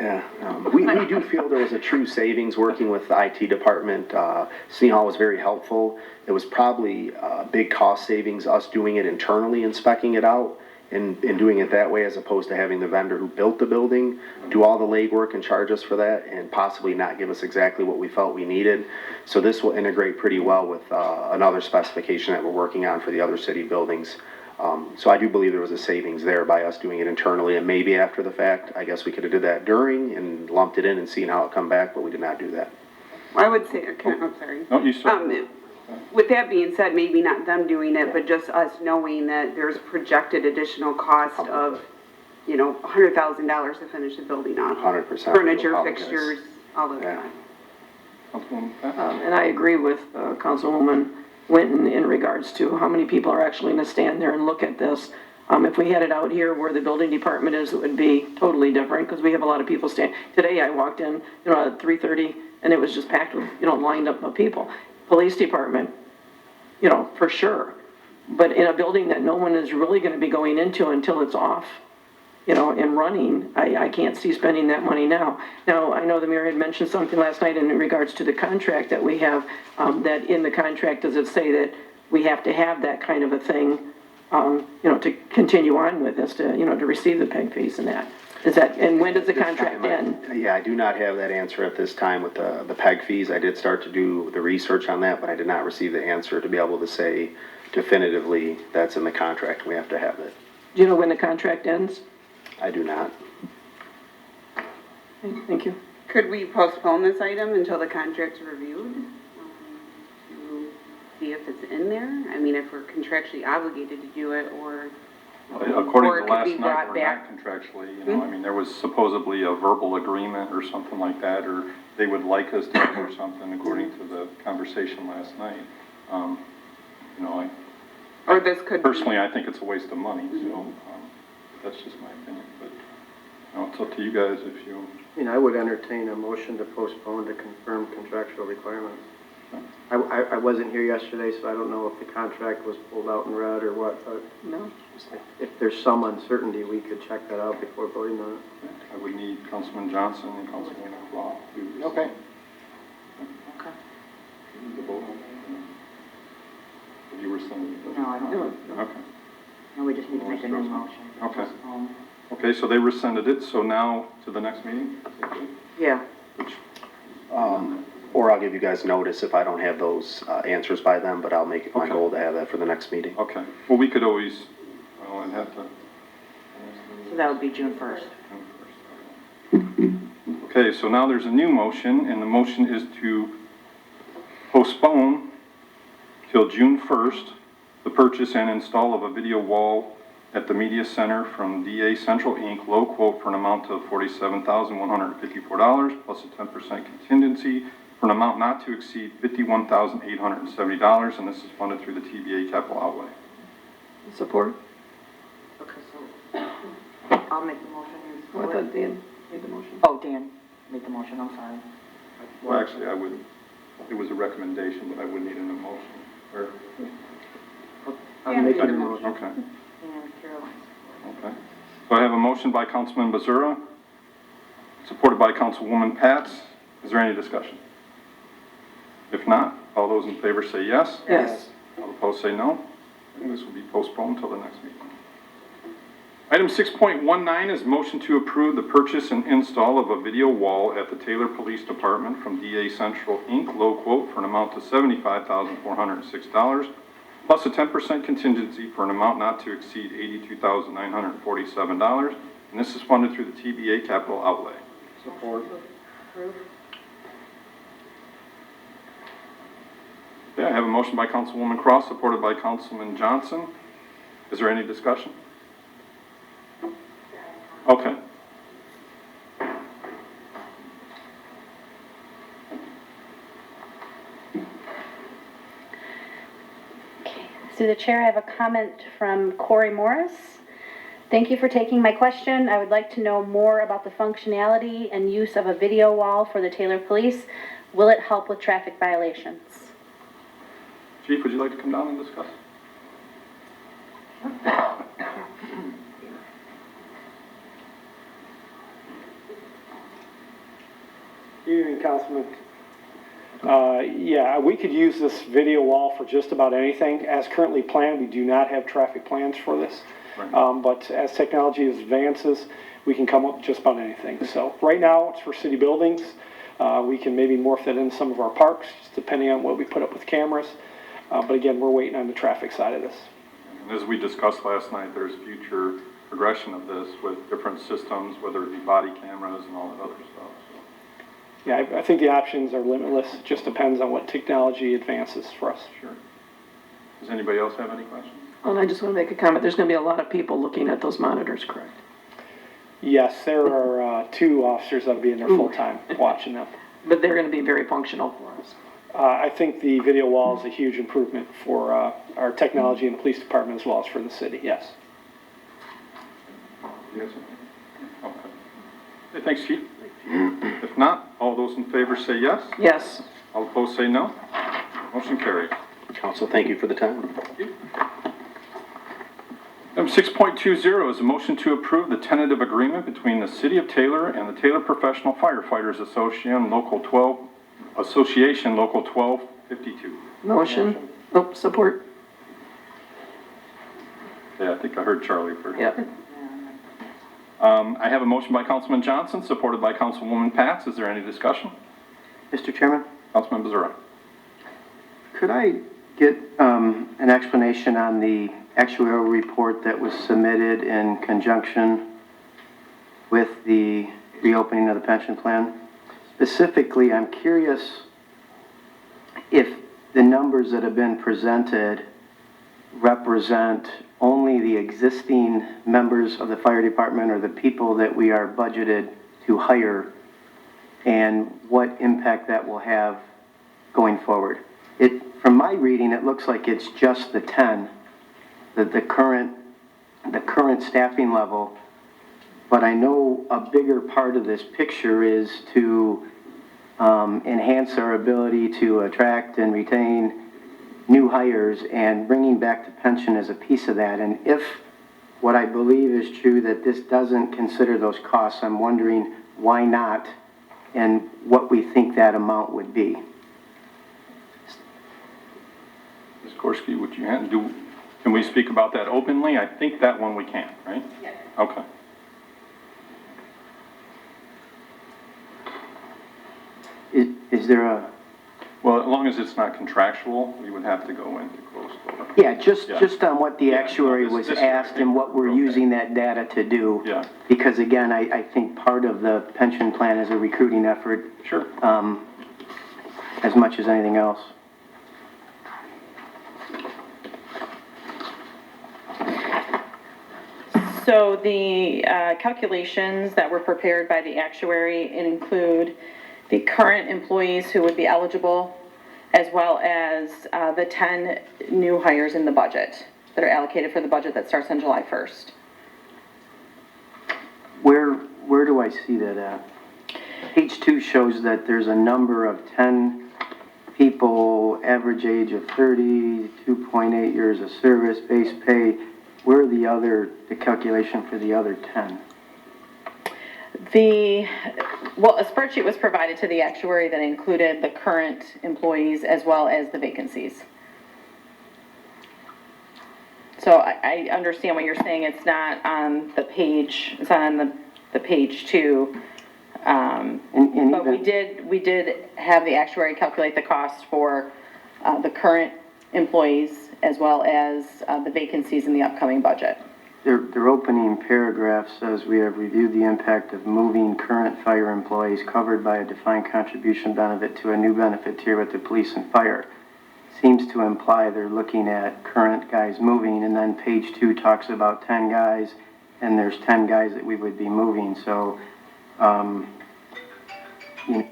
Yeah, we do feel there was a true savings working with the IT department. City Hall was very helpful. It was probably a big cost savings, us doing it internally and speccing it out and doing it that way as opposed to having the vendor who built the building do all the legwork and charge us for that and possibly not give us exactly what we felt we needed. So this will integrate pretty well with another specification that we're working on for the other city buildings. So I do believe there was a savings there by us doing it internally, and maybe after the fact, I guess we could have did that during and lumped it in and seen how it come back, but we did not do that. I would say, I'm sorry. No, you start. With that being said, maybe not them doing it, but just us knowing that there's projected additional cost of, you know, $100,000 to finish the building off. 100%. Furniture, fixtures, all of that. Councilwoman Pat? And I agree with Councilwoman Winton in regards to how many people are actually going to stand there and look at this. If we had it out here where the building department is, it would be totally different because we have a lot of people standing. Today I walked in, you know, at 3:30 and it was just packed with, you know, lined up of people. Police department, you know, for sure. But in a building that no one is really going to be going into until it's off, you know, and running, I can't see spending that money now. Now, I know the mayor had mentioned something last night in regards to the contract that we have, that in the contract, does it say that we have to have that kind of a thing, you know, to continue on with this, to, you know, to receive the PEG fees and that? Is that, and when does the contract end? Yeah, I do not have that answer at this time with the PEG fees. I did start to do the research on that, but I did not receive the answer to be able to say definitively that's in the contract, we have to have it. Do you know when the contract ends? I do not. Okay, thank you. Could we postpone this item until the contract's reviewed? To see if it's in there? I mean, if we're contractually obligated to do it, or According or it to could last be night, brought we're back. not contractually, you know, I mean, there was supposedly a verbal agreement or something like that, or they would like us to do or something, according to the conversation last night. You know, Or this could personally, I think it's a waste of money, so, that's just my opinion, but, you know, it's up to you guys if you. I mean, I would entertain a motion to postpone to confirm contractual requirements. I wasn't here yesterday, so I don't know if the contract was pulled out and read or what, but No? if there's some uncertainty, we could check that out before voting on it. I would need Councilman Johnson and Councilman Claw to. Okay. Okay. To vote on that. You were saying. No, I don't. Okay. No, we just need to make a new motion. Okay. Okay, so they rescinded it, so now to the next meeting? Yeah. Or I'll give you guys notice if I don't have those answers by then, but I'll make it my Okay. goal to have that for the next meeting. Okay, well, we could always, well, I'd have to. So that would be June 1st. Okay, so now there's a new motion, and the motion is to postpone till June 1st the purchase and install of a video wall at the Media Center from DA Central Inc., low quote for an amount of $47,154 plus a 10% contingency for an amount not to exceed $51,870, and this is funded through the TBA Capital Outlay. Support? Okay, so I'll make the motion. Oh, I thought Dan made the motion. Oh, Dan made the motion, I'm sorry. Well, actually, I wouldn't, it was a recommendation, but I would need an emotion. Or, I'll make a new motion. okay, And Caroline. okay. So I have a motion by Councilman Bazura, supported by Councilwoman Pats. Is there any discussion? If not, all those in favor say yes. Yes. All opposed say no. And this will be postponed until the next meeting. Item 6.19 is motion to approve the purchase and install of a video wall at the Taylor Police Department from DA Central Inc., low quote for an amount of $75,406, plus a 10% contingency for an amount not to exceed $82,947, and this is funded through the TBA Capital Outlay. Support. Okay, I have a motion by Councilwoman Cross, supported by Councilman Johnson. Is there any discussion? Okay. Through the chair, I have a comment from Corey Morris. Thank you for taking my question. I would like to know more about the functionality and use of a video wall for the Taylor Police. Will it help with traffic violations? Chief, would you like to come down and discuss? Evening, Councilman. Yeah, we could use this video wall for just about anything. As currently planned, we do not have traffic plans for this. But as technology advances, we can come up with just about anything. So right now, it's for city buildings. We can maybe morph that in some of our parks, just depending on what we put up with cameras. But again, we're waiting on the traffic side of this. And as we discussed last night, there's future progression of this with different systems, whether it be body cameras and all that other stuff. So. Yeah, I think the options are limitless. It just depends on what technology advances for us. Sure. Does anybody else have any questions? And I just want to make a comment. There's going to be a lot of people looking at those monitors, correct? Yes, there are 2 officers that'll be in there full-time watching them. But they're going to be very functional for us. I think the video wall is a huge improvement for our technology and the police department as well as for the city, yes. Yes. Okay. Okay, thanks, Chief. If not, all those in favor say yes. Yes. All opposed say no. Motion carried. Council, thank you for the time. Item 6.20 is a motion to approve the tentative agreement between the City of Taylor and the Taylor Professional Firefighters Association Local 1252. Motion. Oh, support. Yeah, I think I heard Charlie first. Yep. I have a motion by Councilman Johnson, supported by Councilwoman Pats. Is there any discussion? Mr. Chairman, Councilman Bezura. could I get an explanation on the actuarial report that was submitted in conjunction with the reopening of the pension plan? Specifically, I'm curious if the numbers that have been presented represent only the existing members of the fire department or the people that we are budgeted to hire, and what impact that will have going forward. From my reading, it looks like it's just the 10, the current staffing level, but I know a bigger part of this picture is to enhance our ability to attract and retain new hires, and bringing back the pension as a piece of that. And if what I believe is true, that this doesn't consider those costs, I'm wondering why not, and what we think that amount would be. Ms. Gorski, would you can we speak about that openly? I think that one we can, right? Yes. Okay. Is there a... Well, as long as it's not contractual, we would have to go into closed door. Yeah, just on what the actuary was this asked and what we're using that data to do. Yeah. Because again, I think part of the pension plan is a recruiting effort. Sure. As much as anything else. So the calculations that were prepared by the actuary include the current employees who would be eligible, as well as the 10 new hires in the budget that are allocated for the budget that starts on July 1st. Where do I see that at? Page 2 shows that there's a number of 10 people, average age of 30, 2.8 years of service, base pay. Where are the calculation for the other 10? Well, a spreadsheet was provided to the actuary that included the current employees as well as the vacancies. So I understand what you're saying. It's not on the page, it's not on the page 2. But we did have the actuary calculate the cost for the current employees as well as the vacancies in the upcoming budget. Their opening paragraph says, we have reviewed the impact of moving current fire employees covered by a defined contribution benefit to a new benefit tier with the police and fire. Seems to imply they're looking at current guys moving, and then page 2 talks about 10 guys, and there's 10 guys that we would be moving. So, you know,